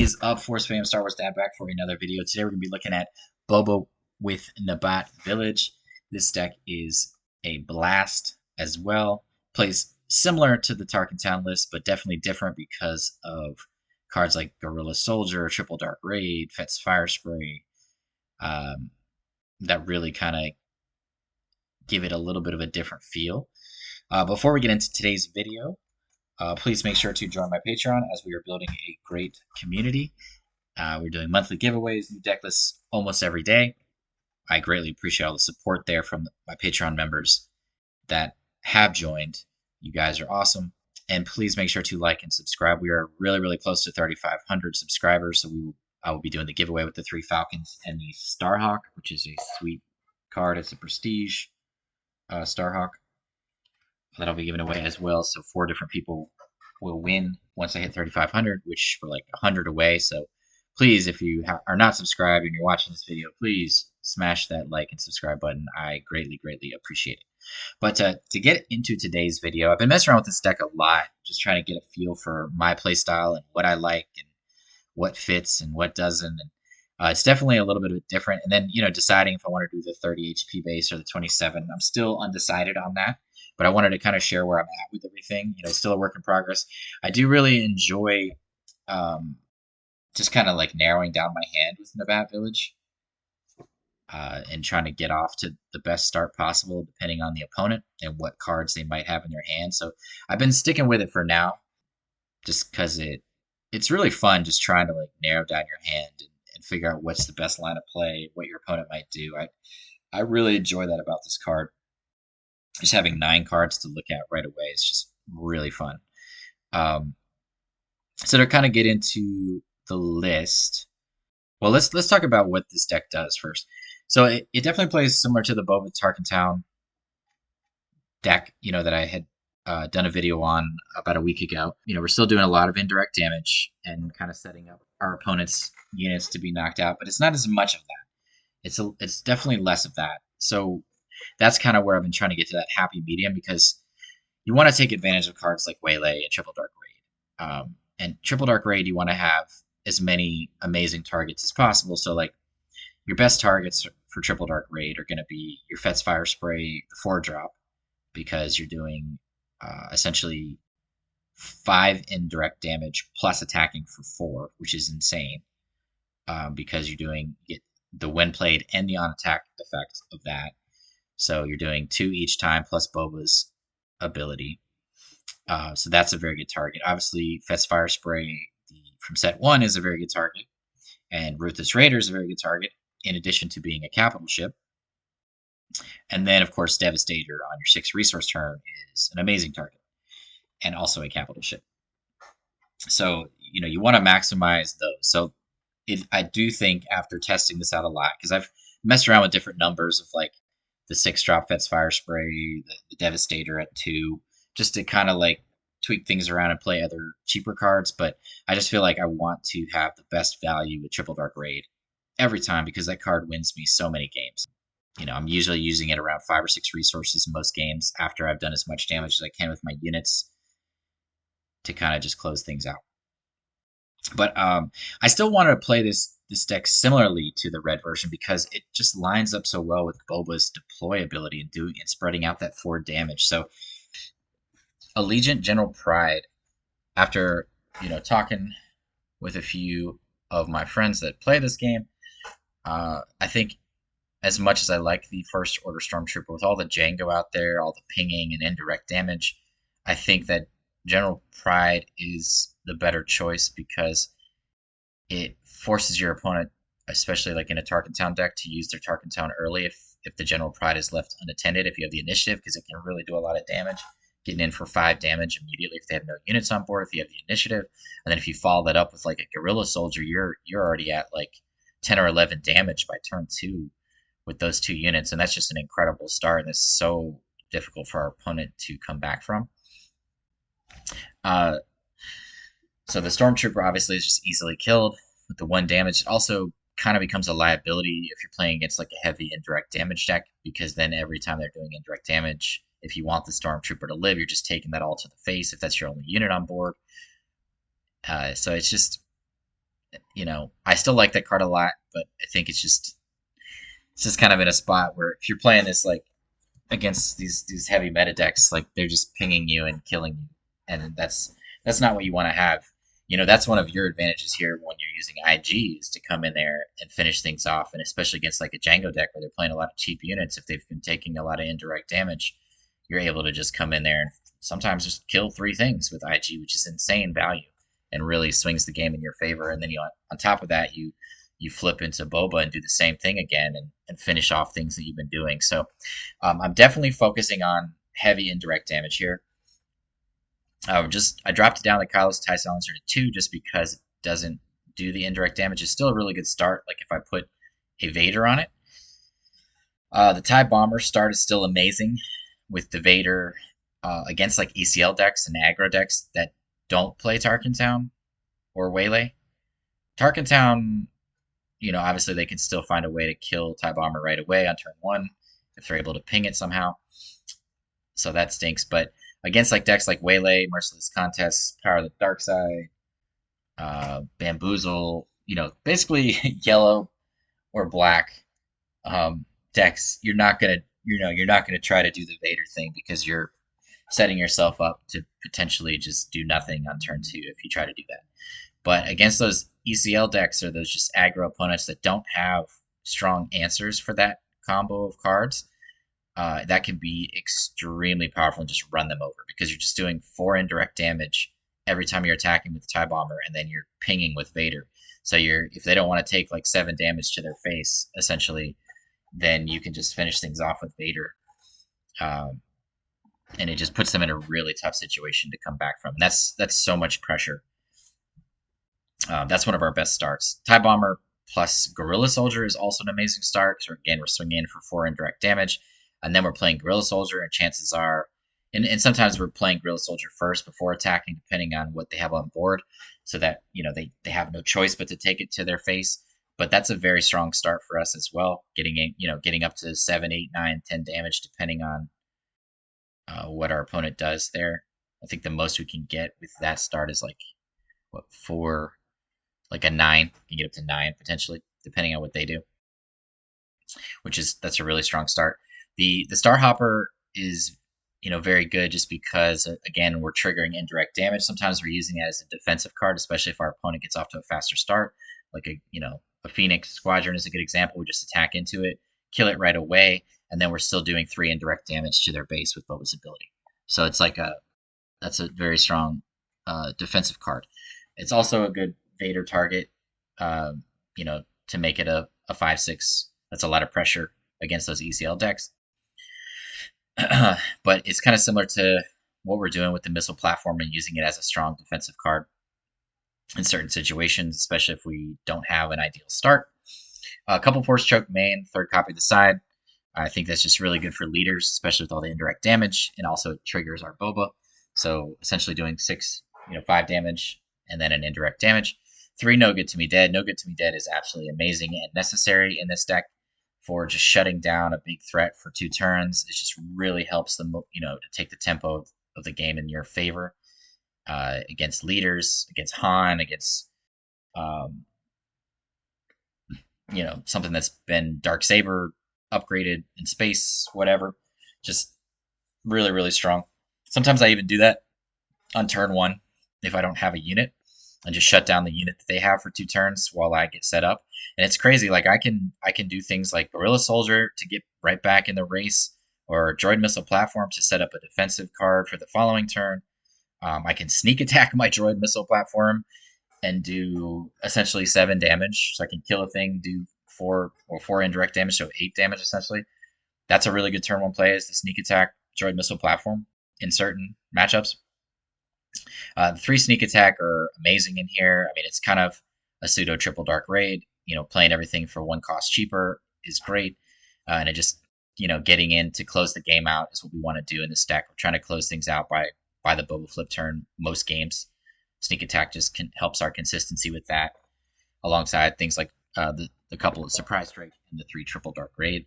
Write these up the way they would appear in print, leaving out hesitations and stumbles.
Is up, Force fam? Star Wars Dad back for another video. Today we're going to be looking at Boba with Nabat Village. This deck is a blast as well. Plays similar to the Tarkintown list, but definitely different because of cards like Guerrilla Soldier, Triple Dark Raid, Fett's Fire Spray, that really kind of give it a little bit of a different feel. Before we get into today's video, please make sure to join my Patreon as we are building a great community. We're doing monthly giveaways, new deck lists almost every day. I greatly appreciate all the support there from my Patreon members that have joined. You guys are awesome. And please make sure to like and subscribe. We are really, really close to 3,500 subscribers. So I will be doing the giveaway with the 3 Falcons and the Starhawk, which is a sweet card. It's a prestige Starhawk that I'll be giving away as well. So 4 different people will win once I hit 3,500, which we're like 100 away. So please, if you are not subscribed and you're watching this video, please smash that like and subscribe button. I greatly, greatly appreciate it. But to get into today's video, I've been messing around with this deck a lot, just trying to get a feel for my play style and what I like and what fits and what doesn't. And it's definitely a little bit different. And then, deciding if I want to do the 30 HP base or the 27. I'm still undecided on that, but I wanted to kind of share where I'm at with everything. It's still a work in progress. I do really enjoy just kind of like narrowing down my hand with Nabat Village and trying to get off to the best start possible depending on the opponent and what cards they might have in their hand. So I've been sticking with it for now just because it's really fun just trying to like narrow down your hand and figure out what's the best line of play, what your opponent might do. I really enjoy that about this card. Just having 9 cards to look at right away is just really fun. So to kind of get into the list, well, let's talk about what this deck does first. So it definitely plays similar to the Boba Tarkintown deck, that I had done a video on about a week ago. We're still doing a lot of indirect damage and kind of setting up our opponent's units to be knocked out, but it's not as much of that. It's definitely less of that. So that's kind of where I've been trying to get to that happy medium, because you want to take advantage of cards like Waylay and Triple Dark Raid. And Triple Dark Raid, you want to have as many amazing targets as possible. So like your best targets for Triple Dark Raid are going to be your Fett's Fire Spray, the 4-drop, because you're doing essentially 5 indirect damage plus attacking for 4, which is insane, because you're doing the when played and the on attack effect of that. So you're doing 2 each time plus Boba's ability. So that's a very good target. Obviously, Fett's Fire Spray from set 1 is a very good target, and Ruthless Raider is a very good target, in addition to being a capital ship. And then, of course, Devastator on your 6 resource turn is an amazing target, and also a capital ship. So, you want to maximize those. So I do think after testing this out a lot, because I've messed around with different numbers of like the 6-drop Fett's Fire Spray, the Devastator at 2, just to kind of like tweak things around and play other cheaper cards. But I just feel like I want to have the best value with Triple Dark Raid every time, because that card wins me so many games. I'm usually using it around 5 or 6 resources in most games after I've done as much damage as I can with my units to kind of just close things out. But I still want to play this deck similarly to the red version, because it just lines up so well with Boba's deployability and spreading out that 4 damage. So Allegiant General Pride, after talking with a few of my friends that play this game, I think as much as I like the First Order Stormtrooper, with all the Jango out there, all the pinging and indirect damage, I think that General Pride is the better choice, because it forces your opponent, especially like in a Tarkintown deck, to use their Tarkintown early if the General Pride is left unattended, if you have the initiative, because it can really do a lot of damage, getting in for 5 damage immediately if they have no units on board, if you have the initiative. And then if you follow that up with like a Guerrilla Soldier, you're already at like 10 or 11 damage by turn 2 with those 2 units, and that's just an incredible start, and it's so difficult for our opponent to come back from. So the Stormtrooper obviously is just easily killed with the 1 damage. It also kind of becomes a liability if you're playing against like a heavy indirect damage deck, because then every time they're doing indirect damage, if you want the Stormtrooper to live, you're just taking that all to the face if that's your only unit on board. So it's just I still like that card a lot, but I think it's just kind of in a spot where if you're playing this like against these heavy meta decks, like they're just pinging you and killing you, and that's not what you want to have. That's one of your advantages here when you're using IG is to come in there and finish things off, and especially against like a Jango deck where they're playing a lot of cheap units. If they've been taking a lot of indirect damage, you're able to just come in there and sometimes just kill three things with IG, which is insane value and really swings the game in your favor. And then on top of that, you flip into Boba and do the same thing again and finish off things that you've been doing. So I'm definitely focusing on heavy indirect damage here. I dropped it down the Kylo's TIE Silencer to 2 just because it doesn't do the indirect damage. It's still a really good start. Like if I put a Vader on it, the TIE Bomber start is still amazing with the Vader against like ECL decks and aggro decks that don't play Tarkintown or Waylay. Tarkintown, obviously they can still find a way to kill TIE Bomber right away on turn 1 if they're able to ping it somehow. So that stinks. But against like decks like Waylay, Merciless Contest, Power of the Dark Side, Bamboozle, basically yellow or black decks, you're not gonna try to do the Vader thing because you're setting yourself up to potentially just do nothing on turn 2 if you try to do that. But against those ECL decks or those just aggro opponents that don't have strong answers for that combo of cards, that can be extremely powerful and just run them over because you're just doing 4 indirect damage every time you're attacking with the TIE Bomber, and then you're pinging with Vader. So if they don't want to take like 7 damage to their face, essentially, then you can just finish things off with Vader. And it just puts them in a really tough situation to come back from. That's so much pressure. That's one of our best starts. TIE Bomber plus Gorilla Soldier is also an amazing start. So again, we're swinging in for 4 indirect damage, and then we're playing Gorilla Soldier, and chances are, and sometimes we're playing Gorilla Soldier first before attacking, depending on what they have on board, so that they have no choice but to take it to their face. But that's a very strong start for us as well, getting up to 7, 8, 9, 10 damage depending on what our opponent does there. I think the most we can get with that start is like 4, like a 9. You can get up to 9 potentially, depending on what they do. That's a really strong start. The Star Hopper is very good just because again we're triggering indirect damage. Sometimes we're using it as a defensive card, especially if our opponent gets off to a faster start. Like a Phoenix Squadron is a good example. We just attack into it, kill it right away, and then we're still doing 3 indirect damage to their base with Boba's ability. So it's like that's a very strong defensive card. It's also a good Vader target, to make it a 5/6. That's a lot of pressure against those ECL decks. But it's kind of similar to what we're doing with the missile platform and using it as a strong defensive card in certain situations, especially if we don't have an ideal start. A couple Force Choke main, 3rd copy the side. I think that's just really good for leaders, especially with all the indirect damage, and also it triggers our Boba. So essentially doing 5 damage and then an indirect damage. 3 No Good to Me Dead. No Good to Me Dead is absolutely amazing and necessary in this deck for just shutting down a big threat for 2 turns. It just really helps them, to take the tempo of the game in your favor against leaders, against Han, against something that's been Darksaber upgraded in space, whatever. Just really, really strong. Sometimes I even do that on turn 1 if I don't have a unit and just shut down the unit that they have for 2 turns while I get set up. And it's crazy. Like I can do things like Gorilla Soldier to get right back in the race, or Droid Missile Platform to set up a defensive card for the following turn. I can sneak attack my Droid Missile Platform and do essentially 7 damage. So I can kill a thing, do 4 indirect damage, so 8 damage essentially. That's a really good turn 1 play, is the sneak attack Droid Missile Platform in certain matchups. The 3 sneak attack are amazing in here. I mean, it's kind of a pseudo triple dark raid. Playing everything for 1 cost cheaper is great, and it just getting in to close the game out is what we want to do in this deck. We're trying to close things out by the Boba flip turn most games. Sneak attack just helps our consistency with that, alongside things like the couple of surprise strike and the 3 triple dark raid.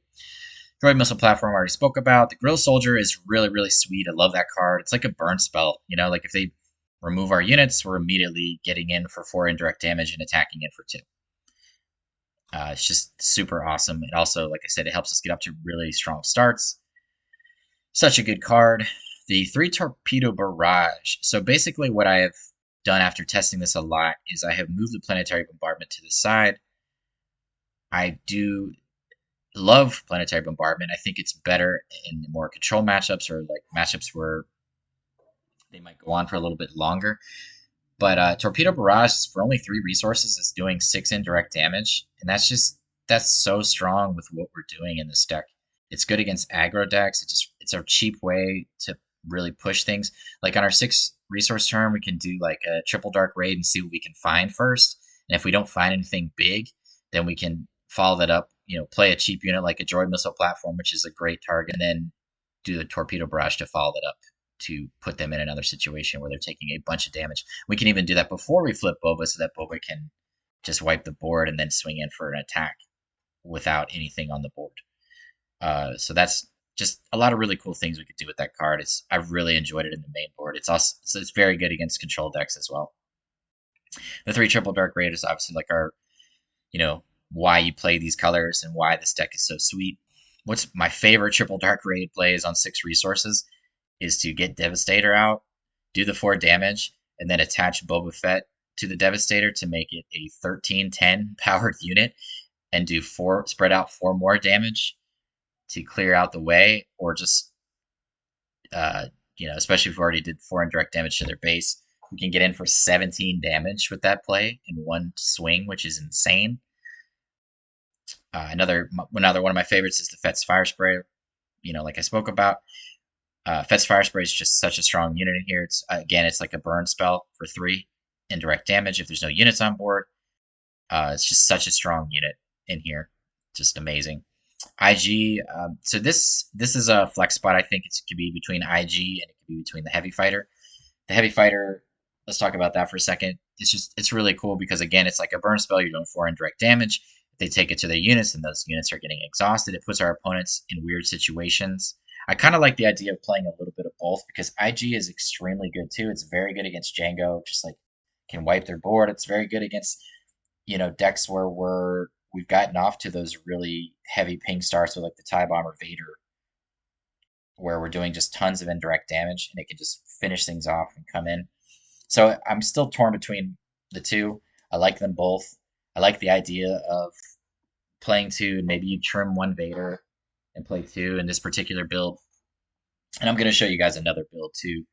Droid Missile Platform I already spoke about. The Grill Soldier is really, really sweet. I love that card. It's like a burn spell. Like if they remove our units, we're immediately getting in for 4 indirect damage and attacking in for 2. It's just super awesome. It also, like I said, it helps us get up to really strong starts. Such a good card. The 3 Torpedo Barrage. So basically what I have done after testing this a lot is I have moved the Planetary Bombardment to the side. I do love Planetary Bombardment. I think it's better in more control matchups or like matchups where they might go on for a little bit longer. But Torpedo Barrage is for only 3 resources is doing 6 indirect damage, and that's so strong with what we're doing in this deck. It's good against aggro decks. It's a cheap way to really push things. Like on our 6 resource turn, we can do like a triple dark raid and see what we can find first. And if we don't find anything big, then we can follow that up. Play a cheap unit like a droid missile platform, which is a great target, and then do the torpedo barrage to follow that up to put them in another situation where they're taking a bunch of damage. We can even do that before we flip Boba so that Boba can just wipe the board and then swing in for an attack without anything on the board. So that's just a lot of really cool things we could do with that card. I've really enjoyed it in the main board. It's very good against control decks as well. The 3 triple dark raid is obviously like our, why you play these colors and why this deck is so sweet. What's my favorite triple dark raid plays on 6 resources is to get Devastator out, do the 4 damage, and then attach Boba Fett to the Devastator to make it a 13-10 powered unit, and do spread out 4 more damage to clear out the way, or just especially if we already did 4 indirect damage to their base, we can get in for 17 damage with that play in one swing, which is insane. Another one of my favorites is the Fett's Fire Spray. Like I spoke about, Fett's Fire Spray is just such a strong unit in here. It's like a burn spell for 3 indirect damage if there's no units on board. It's just such a strong unit in here, just amazing. IG. So this is a flex spot. I think it could be between IG and it could be between the Heavy Fighter. The Heavy Fighter. Let's talk about that for a second. It's really cool because again, it's like a burn spell. You're doing 4 indirect damage. If they take it to their units and those units are getting exhausted, it puts our opponents in weird situations. I kind of like the idea of playing a little bit of both because IG is extremely good too. It's very good against Jango, just like can wipe their board. It's very good against decks where we've gotten off to those really heavy ping starts with like the TIE Bomber Vader, where we're doing just tons of indirect damage and it can just finish things off and come in. So I'm still torn between the two. I like them both. I like the idea of playing 2 and maybe you trim 1 Vader and play 2 in this particular build. And I'm going to show you guys another build too,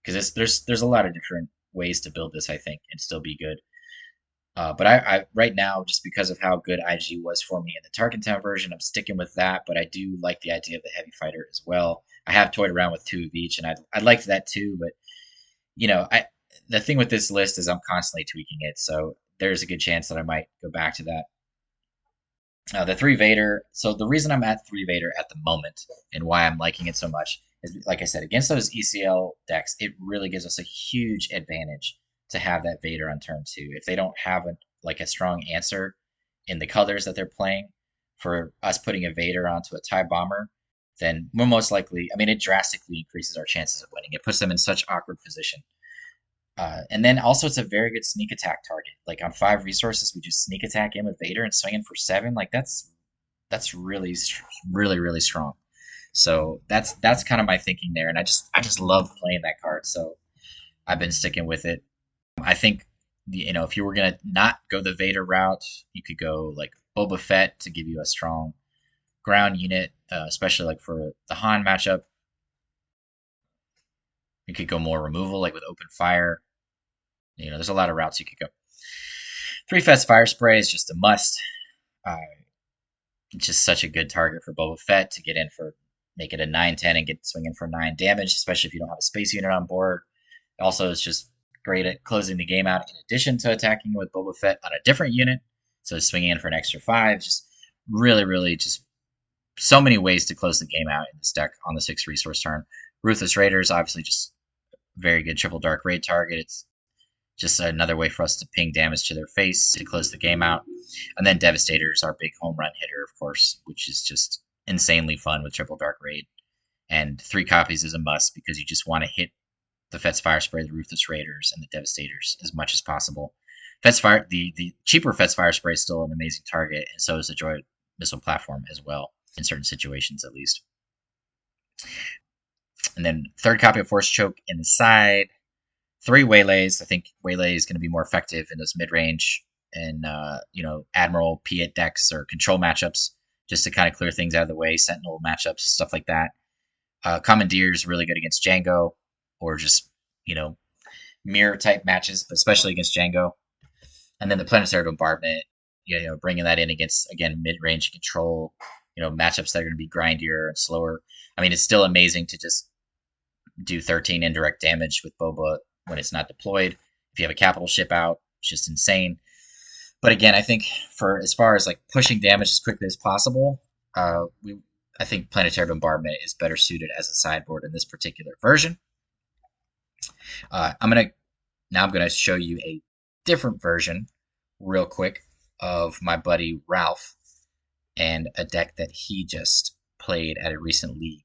because there's a lot of different ways to build this, I think, and still be good. But I right now, just because of how good IG was for me in the Tarkintown version, I'm sticking with that. But I do like the idea of the Heavy Fighter as well. I have toyed around with 2 of each, and I liked that too. But the thing with this list is I'm constantly tweaking it, so there's a good chance that I might go back to that. The 3 Vader. So the reason I'm at 3 Vader at the moment and why I'm liking it so much is, like I said, against those ECL decks, it really gives us a huge advantage to have that Vader on turn 2. If they don't have a strong answer in the colors that they're playing for us putting a Vader onto a TIE Bomber, then we're most likely, it drastically increases our chances of winning. It puts them in such awkward position. And then also it's a very good sneak attack target. Like on 5 resources, we just sneak attack in with Vader and swing in for 7. Like that's really, really, really strong. So that's kind of my thinking there, and I just love playing that card. So I've been sticking with it. I think if you were gonna not go the Vader route, you could go like Boba Fett to give you a strong ground unit, especially like for the Han matchup. You could go more removal, like with open fire. There's a lot of routes you could go. 3 Fett's Fire Spray is just a must. It's just such a good target for Boba Fett to get in for, make it a 9-10 and get swinging for 9 damage, especially if you don't have a space unit on board. Also, it's just great at closing the game out in addition to attacking with Boba Fett on a different unit. So swinging in for an extra 5. Just really, really just so many ways to close the game out in this deck on the 6 resource turn. Ruthless Raiders, obviously just very good triple dark raid target. It's just another way for us to ping damage to their face to close the game out. And then Devastator is our big home run hitter, of course, which is just insanely fun with triple dark raid. And 3 copies is a must because you just want to hit the Fet's Fire Spray, the Ruthless Raiders, and the Devastators as much as possible. Fet's Fire, the cheaper Fet's Fire Spray is still an amazing target, and so is the Droid Missile Platform as well, in certain situations at least. And then third copy of Force Choke in the side. 3 Waylays. I think Waylay is going to be more effective in those mid-range and, Admiral, Piett decks or control matchups, just to kind of clear things out of the way, Sentinel matchups, stuff like that. Commandeer is really good against Jango, or just, mirror type matches, but especially against Jango. And then the Planetary Bombardment, bringing that in against, again, mid-range control, matchups that are going to be grindier and slower. I mean, it's still amazing to just do 13 indirect damage with Boba when it's not deployed. If you have a capital ship out, it's just insane. But again, I think for as far as like pushing damage as quickly as possible, I think Planetary Bombardment is better suited as a sideboard in this particular version. I'm gonna show you a different version, real quick, of my buddy Ralph and a deck that he just played at a recent league.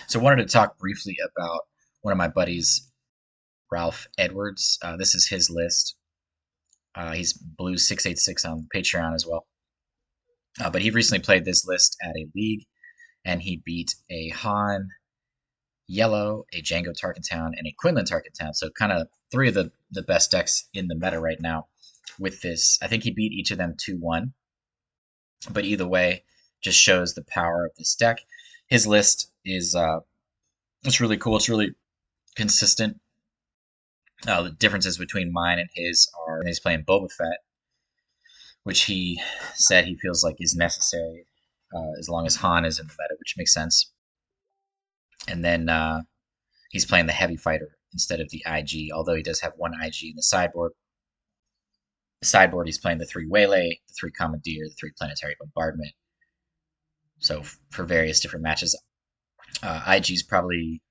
So I wanted to talk briefly about one of my buddies, Ralph Edwards. This is his list. He's Blue 686 on Patreon as well. But he recently played this list at a league, and he beat a Han Yellow, a Jango Tarkintown, and a Quinlan Tarkintown. So kind of 3 of the best decks in the meta right now with this. I think he beat each of them 2-1. But either way, just shows the power of this deck. His list is it's really cool. It's really consistent. The differences between mine and his are he's playing Boba Fett, which he said he feels like is necessary as long as Han is in the meta, which makes sense. And then he's playing the Heavy Fighter instead of the IG, although he does have 1 IG in the sideboard. The sideboard, he's playing the 3 Waylay, the 3 Commandeer, the 3 Planetary Bombardment. So for various different matches, IG's probably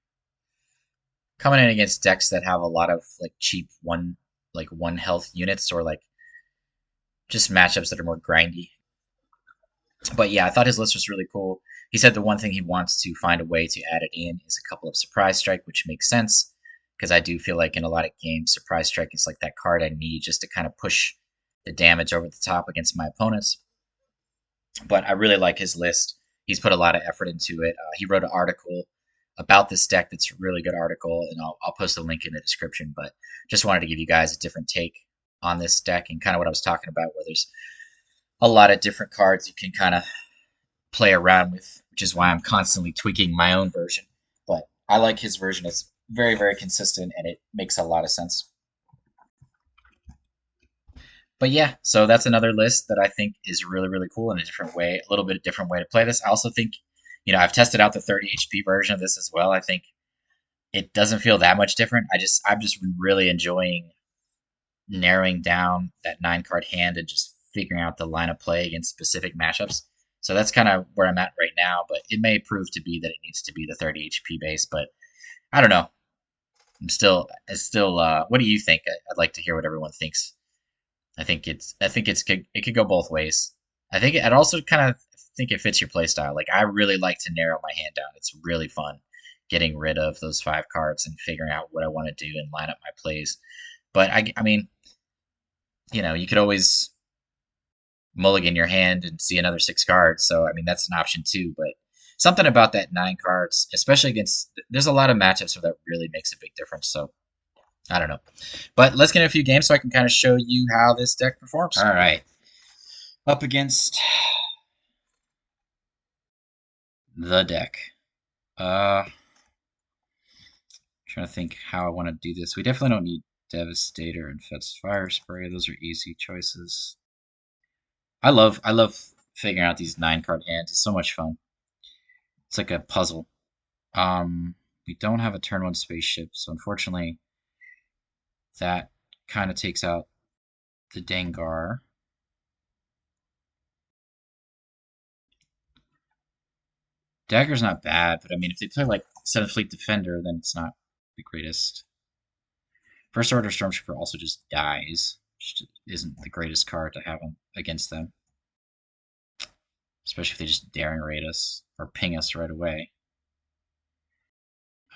coming in against decks that have a lot of like cheap 1 health units, or like just matchups that are more grindy. But yeah, I thought his list was really cool. He said the one thing he wants to find a way to add it in is a couple of Surprise Strike, which makes sense, because I do feel like in a lot of games, Surprise Strike is like that card I need just to kind of push the damage over the top against my opponents. But I really like his list. He's put a lot of effort into it. He wrote an article about this deck that's a really good article, and I'll post a link in the description. But just wanted to give you guys a different take on this deck, and kind of what I was talking about, where there's a lot of different cards you can kind of play around with, which is why I'm constantly tweaking my own version. But I like his version. It's very, very consistent, and it makes a lot of sense. But yeah, so that's another list that I think is really, really cool in a different way, a little bit different way to play this. I also think, I've tested out the 30 HP version of this as well. I think it doesn't feel that much different. I'm just really enjoying narrowing down that 9-card hand and just figuring out the line of play against specific matchups. So that's kind of where I'm at right now, but it may prove to be that it needs to be the 30 HP base, but I don't know. What do you think? I'd like to hear what everyone thinks. I think it could go both ways. I'd also kind of think it fits your playstyle. Like, I really like to narrow my hand down. It's really fun getting rid of those 5 cards and figuring out what I want to do and line up my plays. But I mean, you could always mulligan your hand and see another 6 cards. So I mean, that's an option too. But something about that 9 cards, especially there's a lot of matchups where that really makes a big difference. So I don't know. But let's get in a few games so I can kind of show you how this deck performs. All right. Up against the deck. Trying to think how I want to do this. We definitely don't need Devastator and Fet's Fire Spray. Those are easy choices. I love figuring out these 9-card hands. It's so much fun. It's like a puzzle. We don't have a turn 1 spaceship, so unfortunately that kind of takes out the Dengar. Dagger's not bad, but I mean, if they play like 7th Fleet Defender, then it's not the greatest. First Order Stormtrooper also just dies, which isn't the greatest card to have against them. Especially if they just daring raid us or ping us right away.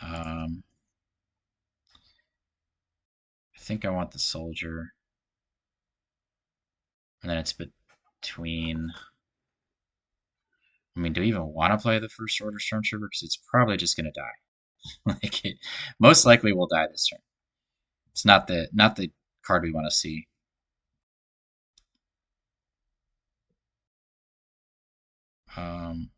Um, I think I want the soldier. And then it's between. I mean, do we even want to play the first order stormtrooper? Because it's probably just gonna die. Like it most likely will die this turn. It's not the card we want to see. Um,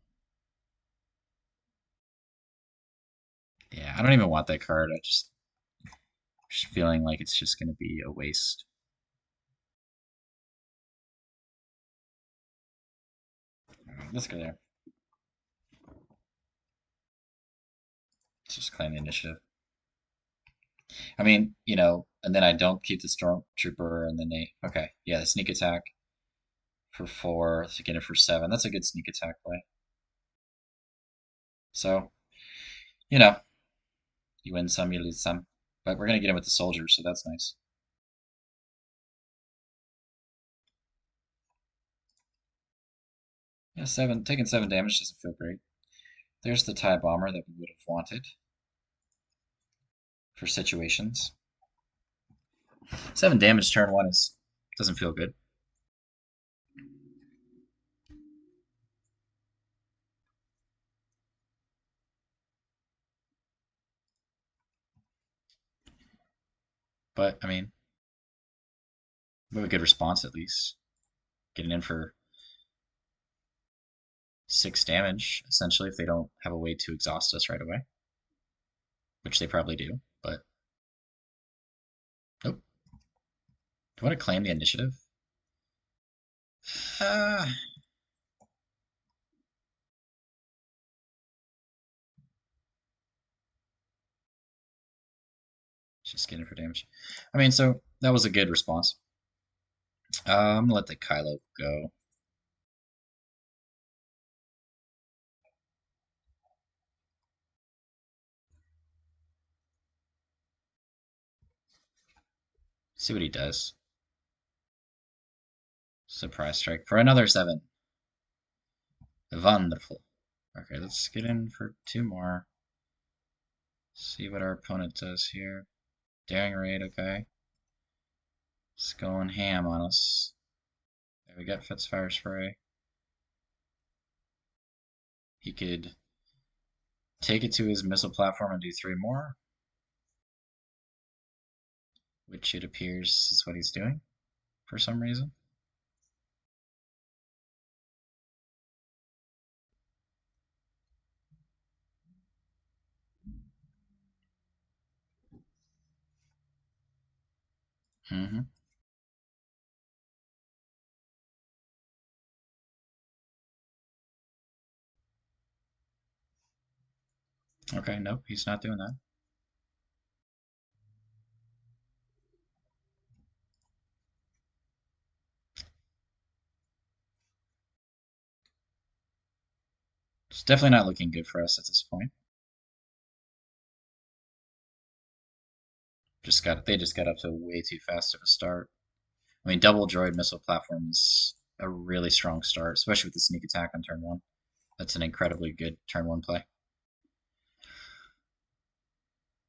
yeah, I don't even want that card. Just feeling like it's just gonna be a waste. All right, let's go there. Let's just claim the initiative. I mean, and then I don't keep the stormtrooper, and then okay, yeah, the sneak attack for 4 to get it for 7. That's a good sneak attack play. So, you know, you win some, you lose some. But we're gonna get him with the soldiers, so that's nice. Yeah, taking 7 damage doesn't feel great. There's the TIE bomber that we would have wanted for situations. 7 damage turn 1 is doesn't feel good. But I mean, we have a good response at least. Getting in for 6 damage, essentially, if they don't have a way to exhaust us right away. Which they probably do, but nope. Do I want to claim the initiative? Uh, just getting for damage. I mean, so that was a good response. I'm gonna let the Kylo go. See what he does. Surprise strike for another 7. Wonderful. Okay, let's get in for 2 more. See what our opponent does here. Daring raid, okay. It's going ham on us. There we got Fire Spray. He could take it to his missile platform and do 3 more, which it appears is what he's doing for some reason. Mm-hmm. Okay, nope, he's not doing that. It's definitely not looking good for us at this point. They just got up to way too fast of a start. I mean, double droid missile platform is a really strong start, especially with the sneak attack on turn 1. That's an incredibly good turn 1 play.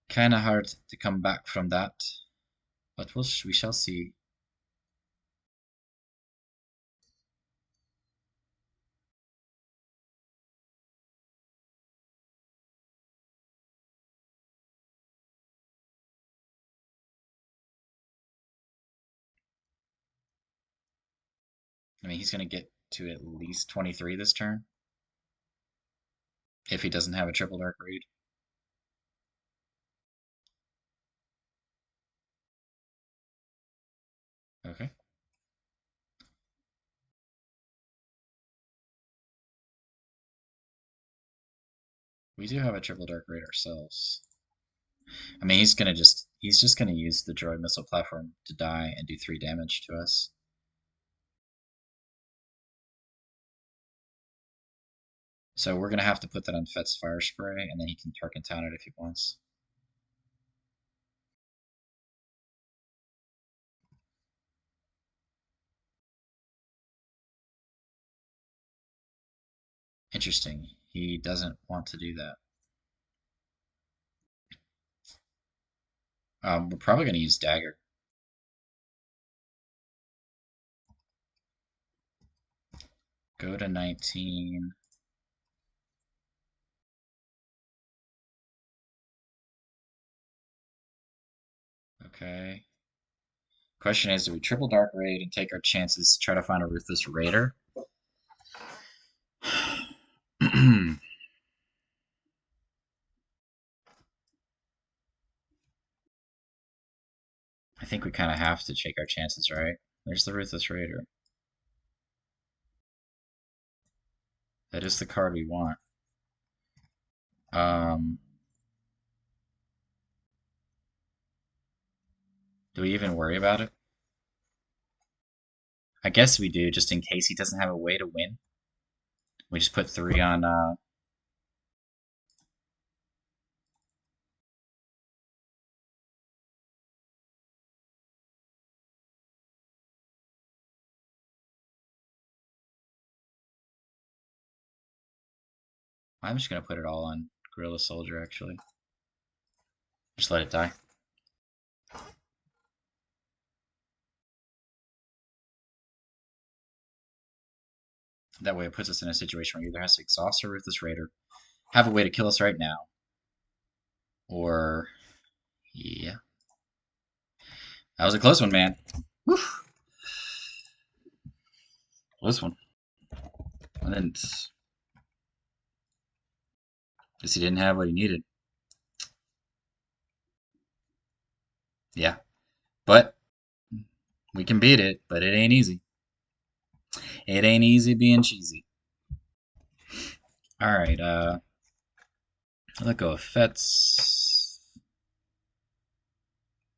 Kind of hard to come back from that, but we shall see. I mean, he's going to get to at least 23 this turn if he doesn't have a triple dark raid. Okay. We do have a triple dark raid ourselves. I mean, he's just gonna use the droid missile platform to die and do 3 damage to us. So we're gonna have to put that on Fett's Fire Spray, and then he can Tarkintown it if he wants. Interesting. He doesn't want to do that. We're probably going to use dagger. Go to 19. Okay. Question is, do we triple dark raid and take our chances to try to find a ruthless raider? I think we kind of have to take our chances, right? There's the ruthless raider. That is the card we want. Um, do we even worry about it? I guess we do, just in case he doesn't have a way to win. We just put 3 on. I'm just gonna put it all on Gorilla Soldier. Actually, just let it die. That way, it puts us in a situation where he either has to exhaust our ruthless raider, have a way to kill us right now, or yeah, that was a close one, man. Whew. Close one. And then, guess he didn't have what he needed. Yeah, but we can beat it. But it ain't easy. It ain't easy being cheesy. All right. Let go of Fets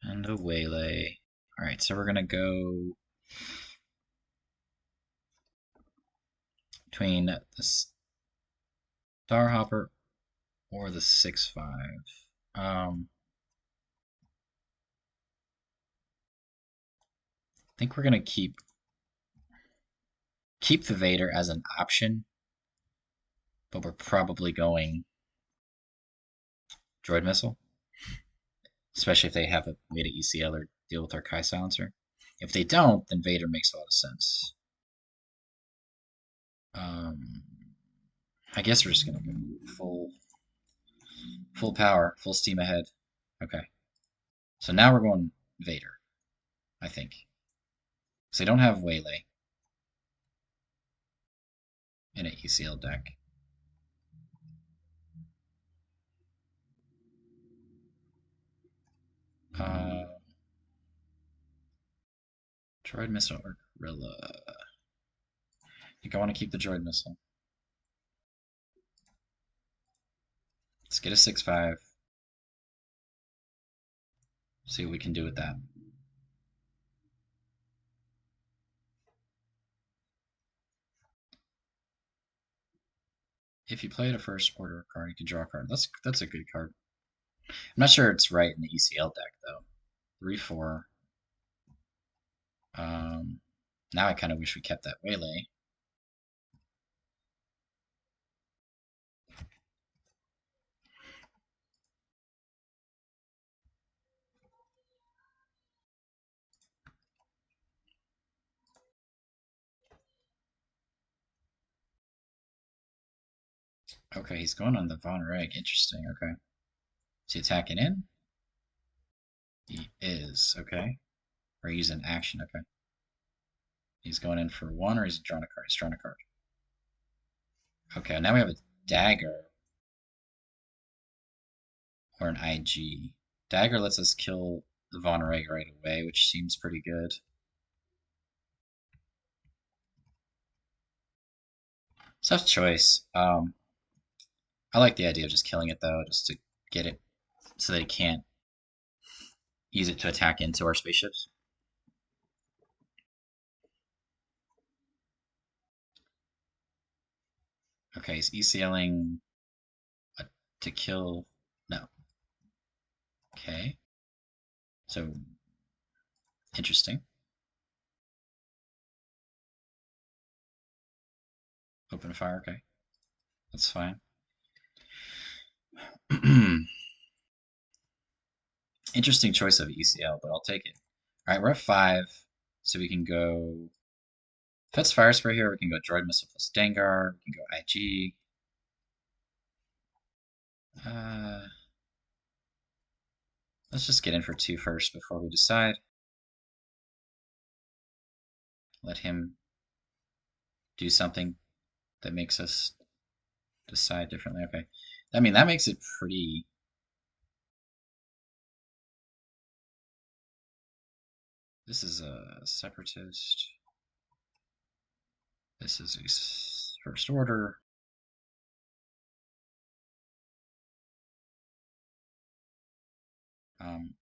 and a Waylay. All right, so we're gonna go between the Starhopper or the 6/5. I think we're gonna keep the Vader as an option, but we're probably going droid missile, especially if they have a way to ECL or deal with our Kai silencer. If they don't, then Vader makes a lot of sense. Um, I guess we're just gonna go full power, full steam ahead. Okay, so now we're going Vader, I think, because they don't have Waylay in an ECL deck. Uh, droid missile or gorilla? I think I want to keep the droid missile. Let's get a 6/5. See what we can do with that. If you play a first order card, you can draw a card. That's a good card. I'm not sure it's right in the ECL deck though. 3/4. Um, now I kind of wish we kept that Waylay. Okay, he's going on the Von Reg. Interesting. Okay. Is he attacking in? He is. Okay. Or he's in action. Okay. He's going in for 1 or he's drawing a card? He's drawing a card. Okay, now we have a dagger or an IG. Dagger lets us kill the Von Reg right away, which seems pretty good. Tough choice. I like the idea of just killing it though, just to get it so that it can't use it to attack into our spaceships. Okay, he's ECLing to kill. No. Okay. So interesting. Open fire. Okay, that's fine. Interesting choice of ECL, but I'll take it. All right, we're at 5, so we can go Fet's Fire Spray here. We can go Droid Missile plus Dengar. We can go IG. Let's just get in for 2 first before we decide. Let him do something that makes us decide differently. Okay. I mean, that makes it pretty... This is a Separatist. This is a First Order.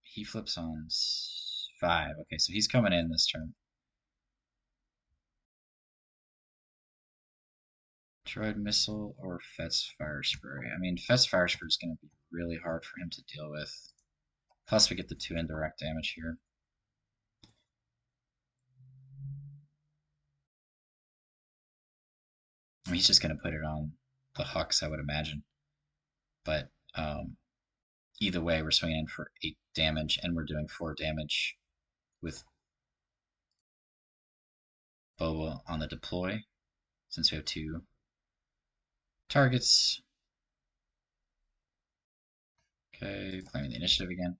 He flips on 5. Okay, so he's coming in this turn. Droid Missile or Fet's Fire Spray. I mean, Fet's Fire Spray is going to be really hard for him to deal with. Plus, we get the 2 indirect damage here. I mean, he's just going to put it on the Hux, I would imagine. But either way, we're swinging in for 8 damage, and we're doing 4 damage with Boba on the deploy, since we have 2 targets. Okay, claiming the initiative again.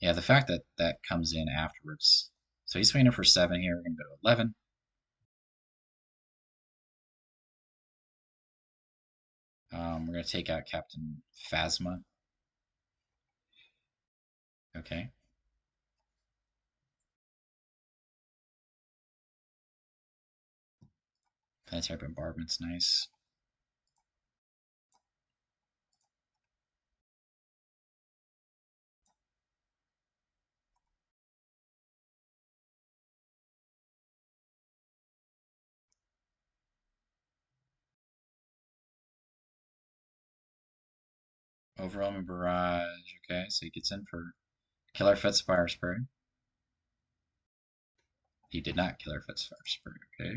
Yeah, the fact that that comes in afterwards. So he's swinging in for 7 here. We're going to go to 11. We're going to take out Captain Phasma. Okay. Planetary Bombardment's nice. Overwhelming Barrage. Okay, so he gets in for Killer Fet's Fire Spray. He did not Killer Fet's Fire Spray. Okay.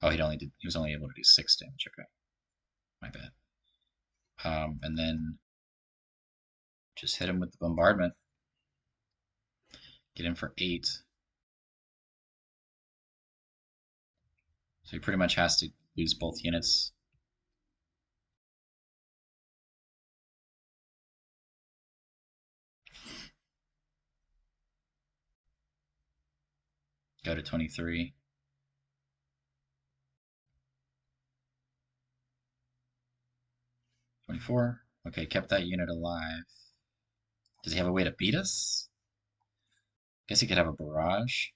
Oh, he was only able to do 6 damage. Okay, my bad. And then just hit him with the bombardment. Get in for 8. So he pretty much has to lose both units. Go to 23. 24. Okay, kept that unit alive. Does he have a way to beat us? Guess he could have a barrage.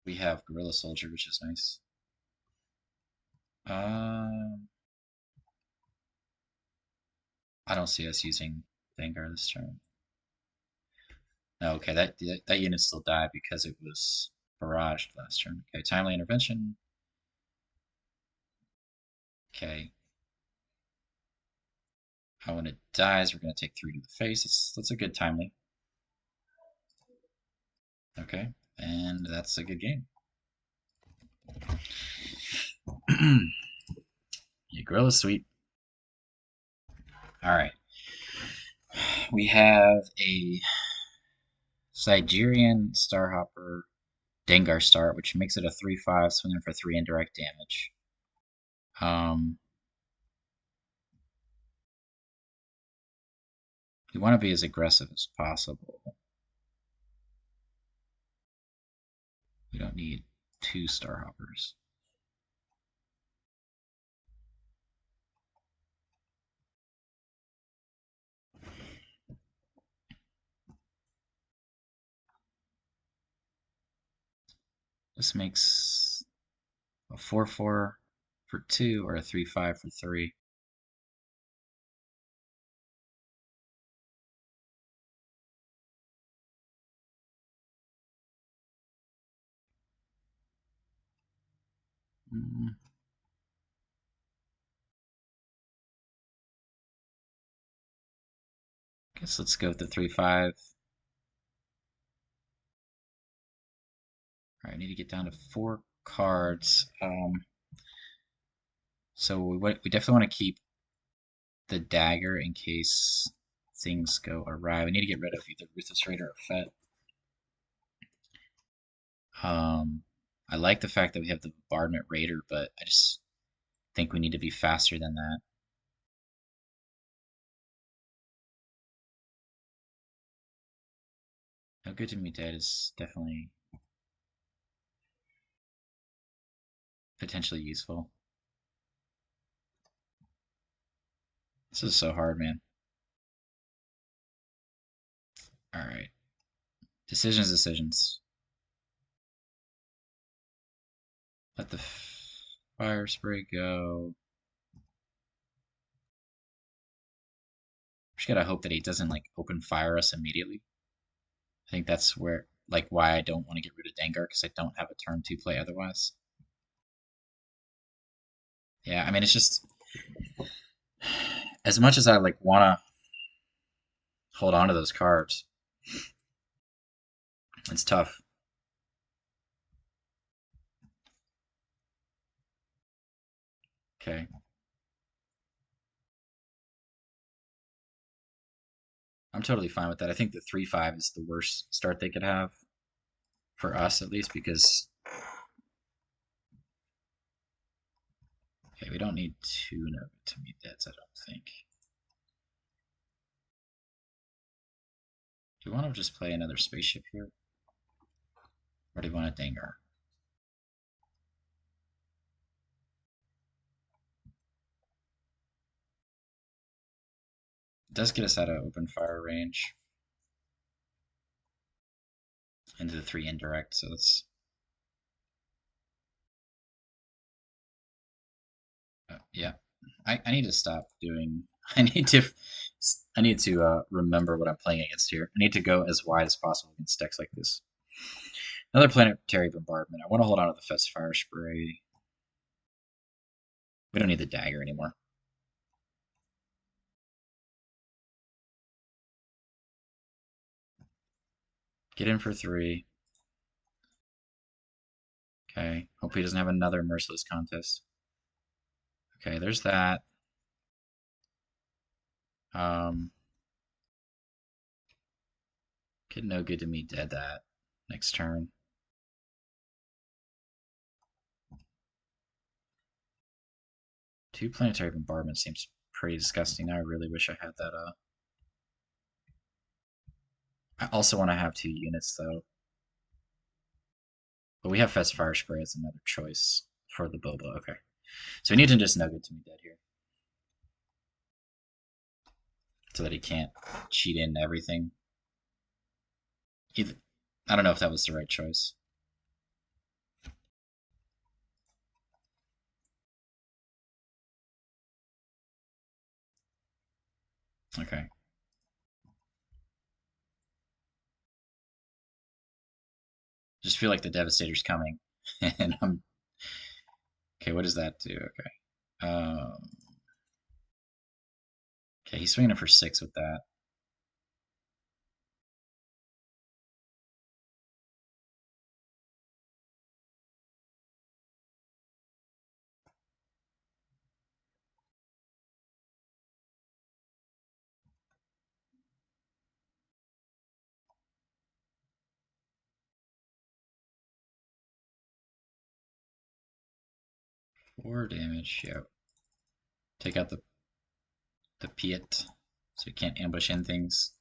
We have Gorilla Soldier, which is nice. I don't see us using Vanguard this turn. No, okay, that unit still died because it was barraged last turn. Okay, timely intervention. Okay. When it dies, we're going to take 3 to the face. That's a good timely. Okay, and that's a good game. Yeah, Gorilla Sweep. All right. We have a Sigerian Starhopper Dengar start, which makes it a 3/5, swinging for 3 indirect damage. We want to be as aggressive as possible. We don't need 2 Starhoppers. This makes a 4/4 for 2 or a 3/5 for 3. Guess let's go with the 3/5. All right, I need to get down to 4 cards. So we definitely want to keep the dagger in case things go awry. We need to get rid of either Ruthless Raider or Fett. I like the fact that we have the Bombardment Raider, but I just think we need to be faster than that. No Good to Me Dead is definitely potentially useful. This is so hard, man. All right. Decisions, decisions. Let the fire spray go. Just gotta hope that he doesn't like open fire us immediately. I think that's where like why I don't want to get rid of Dengar because I don't have a turn to play otherwise. Yeah, I mean it's just as much as I like wanna hold on to those cards, it's tough. Okay. I'm totally fine with that. I think the 3/5 is the worst start they could have for us at least because okay, we don't need two no to meet that, I don't think. Do you want to just play another spaceship here? Or do you want a Dengar? It does get us out of open fire range into the 3 indirect, so that's yeah. I need to stop doing. I need to. I need to remember what I'm playing against here. I need to go as wide as possible against decks like this. Another planetary bombardment. I want to hold on to the Fest Fire Spray. We don't need the dagger anymore. Get in for 3. Okay. Hope he doesn't have another merciless contest. Okay, there's that. Um, Get no good to me dead that next turn. Two planetary bombardment seems pretty disgusting. I really wish I had that. I also want to have 2 units though. But we have Fest Fire Spray as another choice for the Boba. Okay. So we need to just nugget to me dead here. So that he can't cheat into everything. Either, I don't know if that was the right choice. Okay. Just feel like the Devastator's coming. And I'm... Okay, what does that do? Okay. Okay, he's swinging it for 6 with that. Four damage. Yeah. Take out the Piett so he can't ambush in things.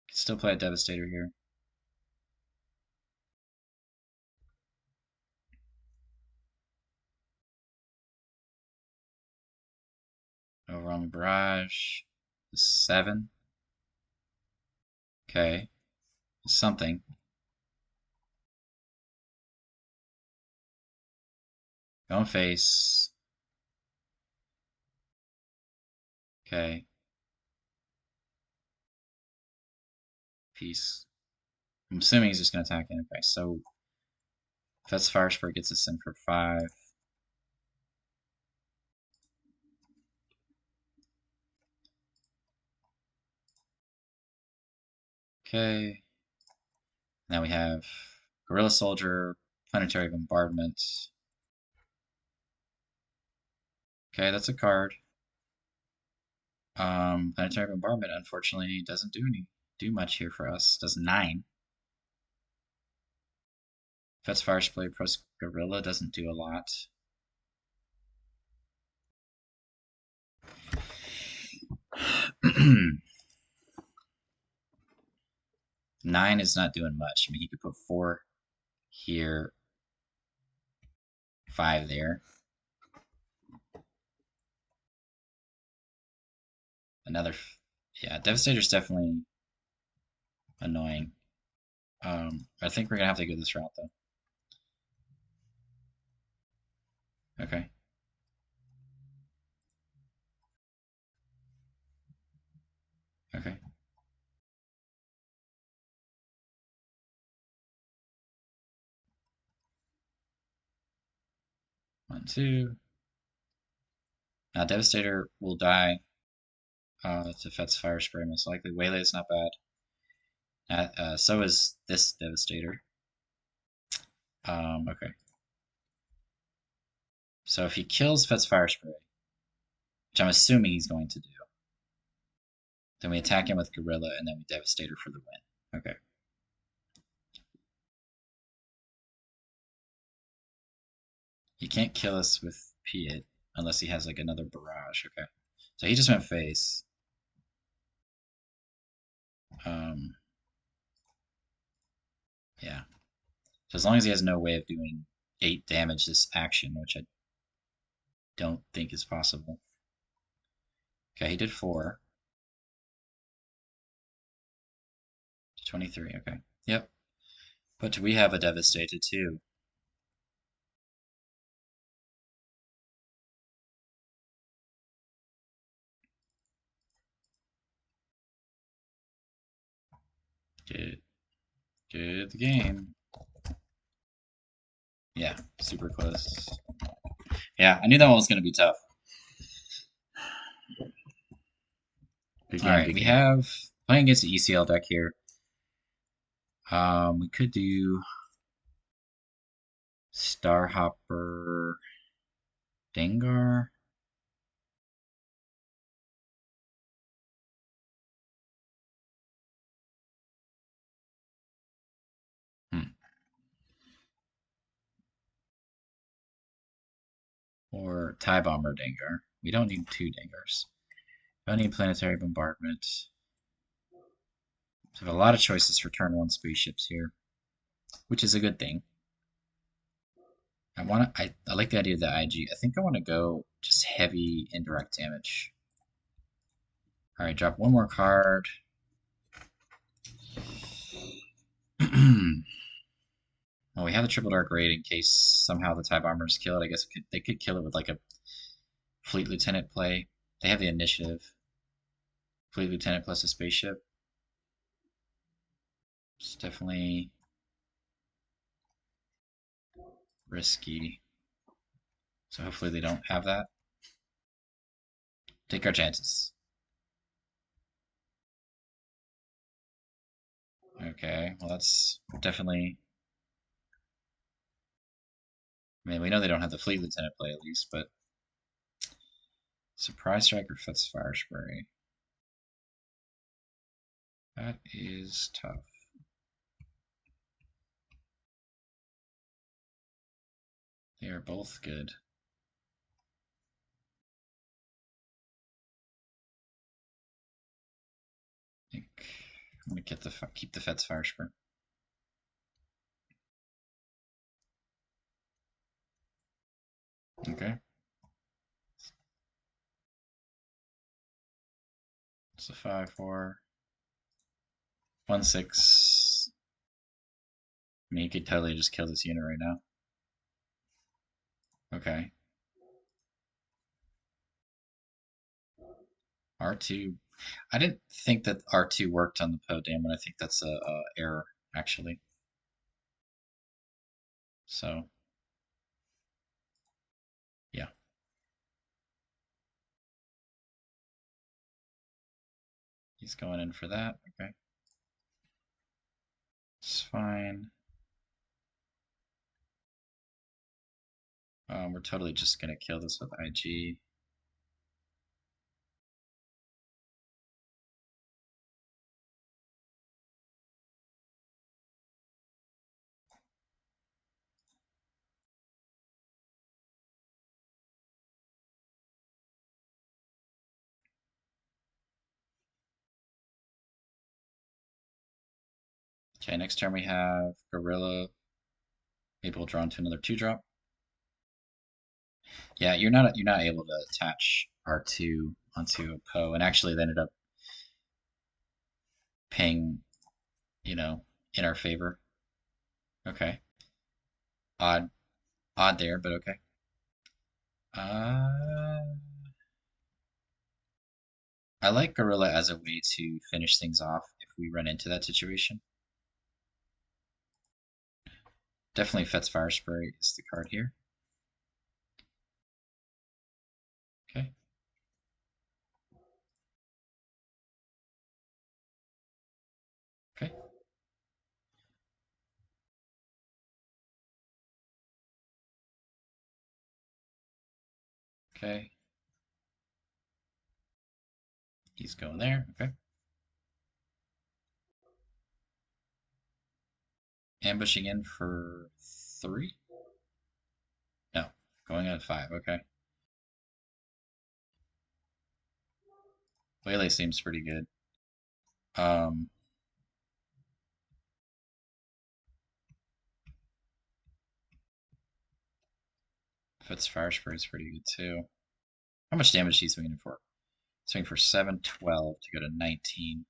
Can still play a Devastator here. Overwhelming Barrage. 7. Okay. Something. Going face. Okay. Peace. I'm assuming he's just going to attack in. Okay, so Fet's Fire Spray gets us in for 5. Okay. Now we have Gorilla Soldier, Planetary Bombardment. Okay, that's a card. Planetary Bombardment, unfortunately, doesn't do much here for us. Does 9. Fet's Fire Spray plus Gorilla doesn't do a lot. Nine is not doing much. I mean, he could put 4 here, 5 there. Another, yeah, Devastator's definitely annoying. I think we're gonna have to go this route though. Okay. Okay. One, two. Now Devastator will die to Fet's Fire Spray most likely. Waylay is not bad. So is this Devastator. Okay. So if he kills Fet's Fire Spray, which I'm assuming he's going to do, then we attack him with Gorilla and then we Devastator for the win. Okay. He can't kill us with Piett unless he has like another barrage. Okay. So he just went face. Um, yeah. So as long as he has no way of doing 8 damage this action, which I don't think is possible. Okay, he did 4. 23, okay. Yep. But we have a Devastator too. Good. Good game. Yeah, super close. Yeah, I knew that one was going to be tough. Good All game, right, good we game. have playing against the ECL deck here. We could do Starhopper Dengar. Hmm. Or Tie Bomber Dengar. We don't need 2 Dengars. Don't need Planetary Bombardment. So we have a lot of choices for turn 1 spaceships here, which is a good thing. I like the idea of the IG. I think I want to go just heavy indirect damage. All right, drop one more card. Well, we have the triple dark raid in case somehow the TIE bombers kill it. I guess they could kill it with like a fleet lieutenant play. They have the initiative. Fleet lieutenant plus a spaceship. It's definitely risky. So hopefully they don't have that. Take our chances. Okay, well that's definitely. I mean, we know they don't have the fleet lieutenant play at least, but surprise strike or Fet's fire spray. That is tough. They are both good. I think I'm gonna keep the Fet's fire spray. Okay. It's a 5/4. 1/6. I mean, you could totally just kill this unit right now. Okay. R2. I didn't think that R2 worked on the Poe Daemon. I think that's a error, actually. So, yeah. He's going in for that. Okay. It's fine. We're totally just going to kill this with IG. Okay, next turn we have Gorilla, able to draw into another 2-drop. Yeah, you're not able to attach R2 onto a Poe, and actually they ended up paying, you know, in our favor. Okay. Odd odd there, but okay. Uh I like Gorilla as a way to finish things off if we run into that situation. Definitely Fett's Fire Spray is the card here. Okay. Okay. Okay. He's going there. Okay. Ambushing in for 3? No. Going at 5. Okay. Waylay seems pretty good. Um, Fett's Fire Spray is pretty good too. How much damage is he swinging in for? Swing for 7, 12 to go to 19.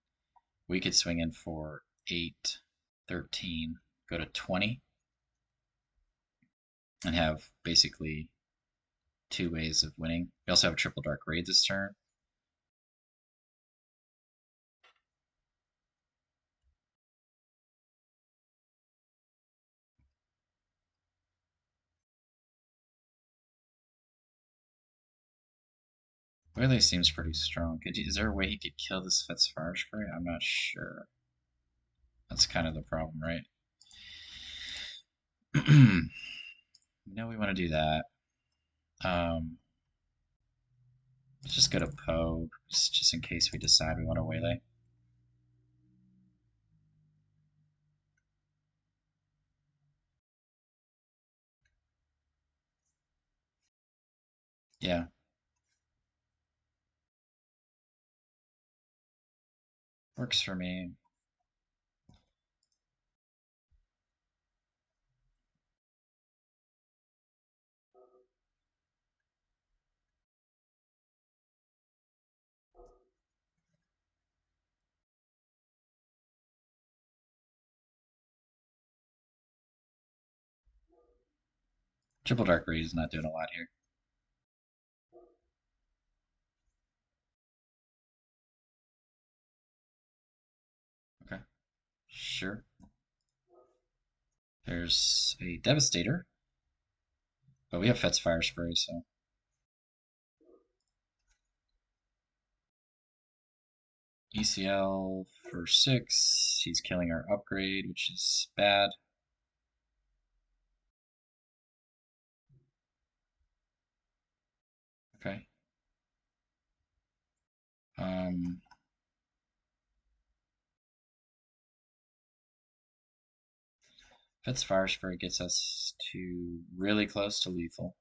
We could swing in for 8, 13, go to 20, and have basically 2 ways of winning. We also have a triple dark raid this turn. Waylay seems pretty strong. Is there a way he could kill this Fett's Fire Spray? I'm not sure. That's kind of the problem, right? No, we want to do that. Let's just go to Poe, just in case we decide we want to waylay. Yeah, works for me. Triple Dark Raid is not doing a lot here. Okay, sure. There's a Devastator, but we have Fett's Fire Spray, so. ECL for 6. He's killing our upgrade, which is bad. Okay. Um, Fett's Fire Spray gets us to really close to lethal.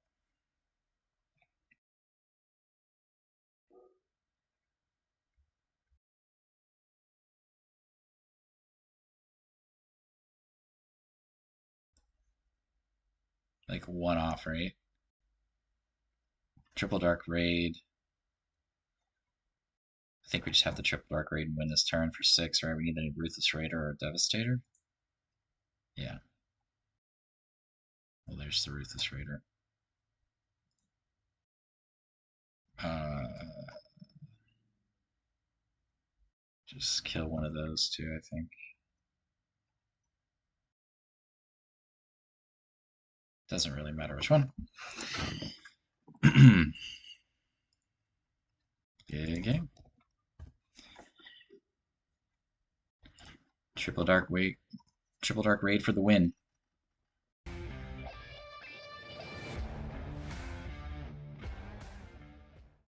Like 1 off, right? Triple Dark Raid. I think we just have the Triple Dark Raid and win this turn for 6, right? We need a Ruthless Raider or a Devastator. Yeah. Well, there's the Ruthless Raider. Just kill one of those two, I think. Doesn't really matter which one. Good game. Triple Dark Raid for the win.